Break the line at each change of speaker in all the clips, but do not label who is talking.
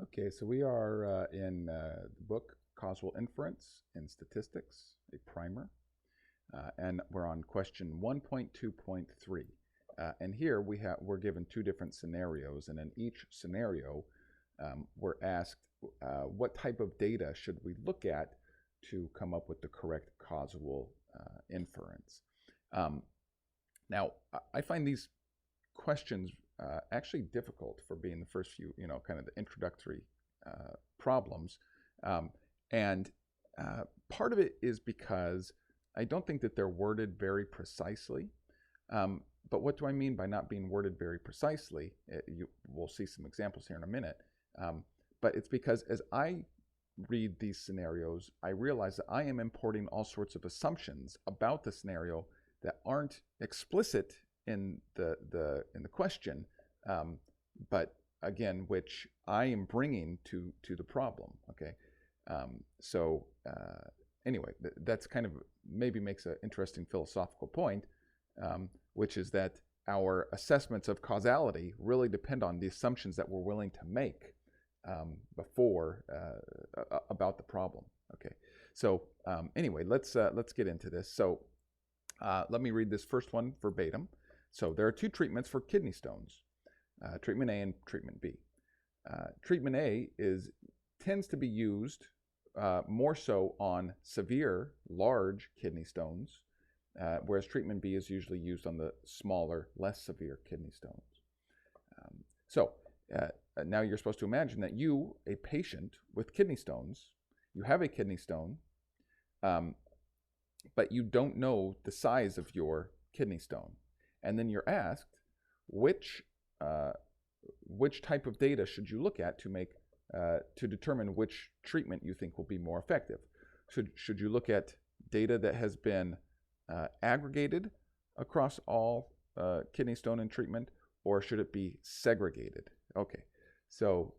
Okay, so we are in the book Causal Inference in Statistics, a primer, and we're on question 1.2.3. And here we're given two different scenarios, and in each scenario, we're asked what type of data should we look at to come up with the correct causal inference. Now, I find these questions actually difficult for being the first few, kind of the introductory problems. And part of it is because I don't think that they're worded very precisely. But what do I mean by not being worded very precisely? We'll see some examples here in a minute. But it's because as I read these scenarios, I realize that I am importing all sorts of assumptions about the scenario that aren't explicit in the question, but again, which I am bringing to the problem. Okay, so anyway, that's kind of maybe makes an interesting philosophical point, which is that our assessments of causality really depend on the assumptions that we're willing to make before about the problem. Okay, so anyway, let's get into this. So let me read this first one verbatim. So there are two treatments for kidney stones, treatment A and treatment B. Treatment A tends to be used more so on severe, large kidney stones, whereas treatment B is usually used on the smaller, less severe kidney stones. Now you're supposed to imagine that you, a patient with kidney stones, you have a kidney stone, but you don't know the size of your kidney stone. And then you're asked, which type of data should you look at to determine which treatment you think will be more effective? Should you look at data that has been aggregated across all kidney stone and treatment, or should it be segregated? Okay, so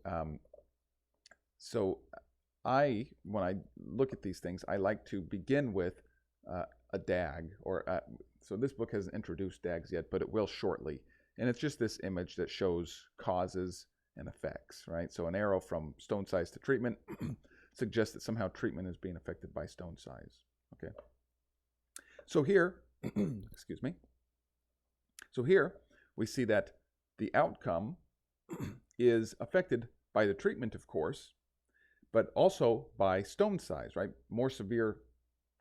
when I look at these things, I like to begin with a DAG, so this book hasn't introduced DAGs yet, but it will shortly. And it's just this image that shows causes and effects, right? So an arrow from stone size to treatment suggests that somehow treatment is being affected by stone size, okay? So here, excuse me. So here we see that the outcome is affected by the treatment, of course, but also by stone size, right? More severe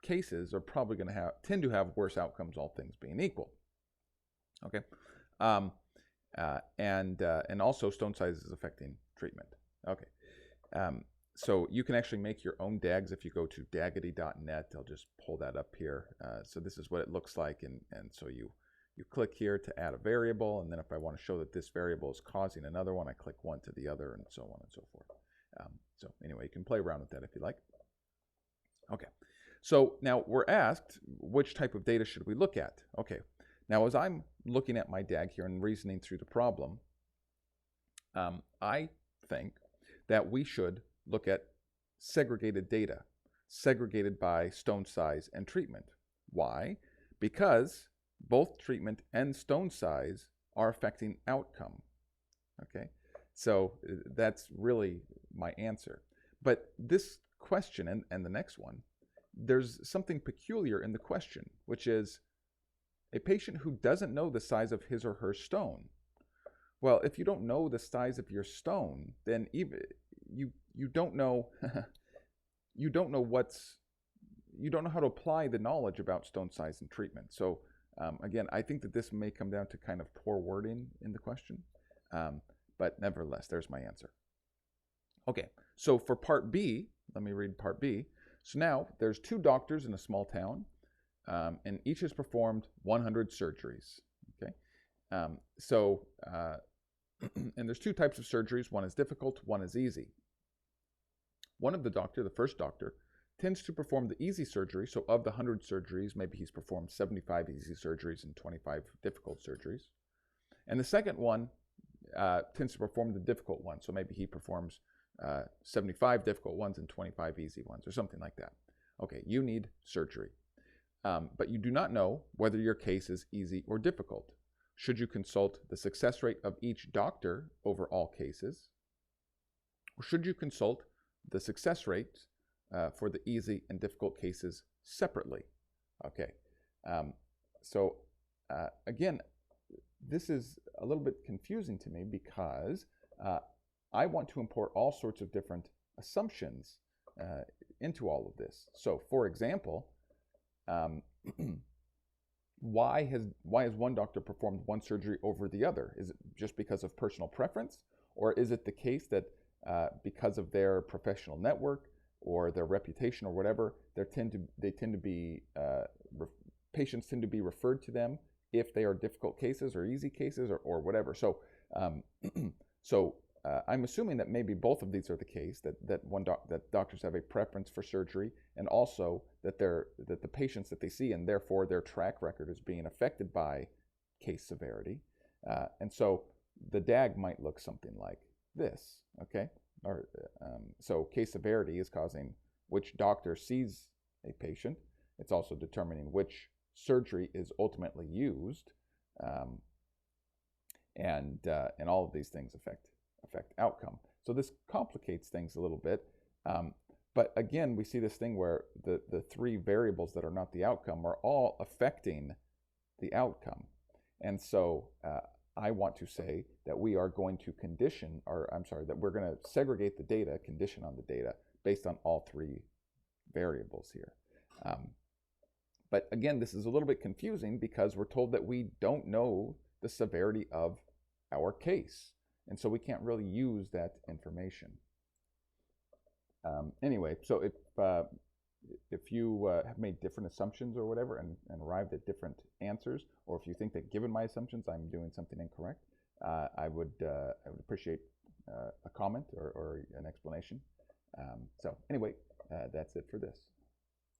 cases are probably going to tend to have worse outcomes, all things being equal. Okay, and also stone size is affecting treatment. Okay, so you can actually make your own DAGs if you go to daggity.net. I'll just pull that up here. So this is what it looks like, and so you click here to add a variable, and then if I want to show that this variable is causing another one, I click one to the other, and so on and so forth. So anyway, you can play around with that if you like. Okay. So now we're asked, which type of data should we look at? Okay, now as I'm looking at my DAG here and reasoning through the problem, I think that we should look at segregated data, segregated by stone size and treatment. Why? Because both treatment and stone size are affecting outcome. Okay, so that's really my answer. But this question and the next one, there's something peculiar in the question, which is a patient who doesn't know the size of his or her stone. Well, if you don't know the size of your stone, then even you don't know you don't know how to apply the knowledge about stone size and treatment. So again, I think that this may come down to kind of poor wording in the question, but nevertheless, there's my answer. Okay, so for part B, let me read part B. So now there's two doctors in a small town, and each has performed 100 surgeries. Okay, and there's two types of surgeries. One is difficult, one is easy. The first doctor, tends to perform the easy surgery. So of the 100 surgeries, maybe he's performed 75 easy surgeries and 25 difficult surgeries. And the second one tends to perform the difficult one. So maybe he performs 75 difficult ones and 25 easy ones, or something like that. Okay, you need surgery. But you do not know whether your case is easy or difficult. Should you consult the success rate of each doctor over all cases? Or should you consult the success rates for the easy and difficult cases separately? Okay, so again, this is a little bit confusing to me because I want to import all sorts of different assumptions into all of this. So, for example, why has one doctor performed one surgery over the other? Is it just because of personal preference, or is it the case that because of their professional network or their reputation or whatever, patients tend to be referred to them if they are difficult cases or easy cases or whatever. So, I'm assuming that maybe both of these are the case, that doctors have a preference for surgery, and also that the patients that they see, and therefore their track record, is being affected by case severity. And so the DAG might look something like this, okay? So case severity is causing which doctor sees a patient. It's also determining which surgery is ultimately used, and all of these things affect outcome. So this complicates things a little bit, but again, we see this thing where the three variables that are not the outcome are all affecting the outcome. And so I want to say that we are going to that we're going to segregate the data, condition on the data, based on all three variables here. But again, this is a little bit confusing because we're told that we don't know the severity of our case. And so we can't really use that information. Anyway, so if you have made different assumptions or whatever and arrived at different answers, or if you think that given my assumptions I'm doing something incorrect, I would appreciate a comment or an explanation. So anyway, that's it for this.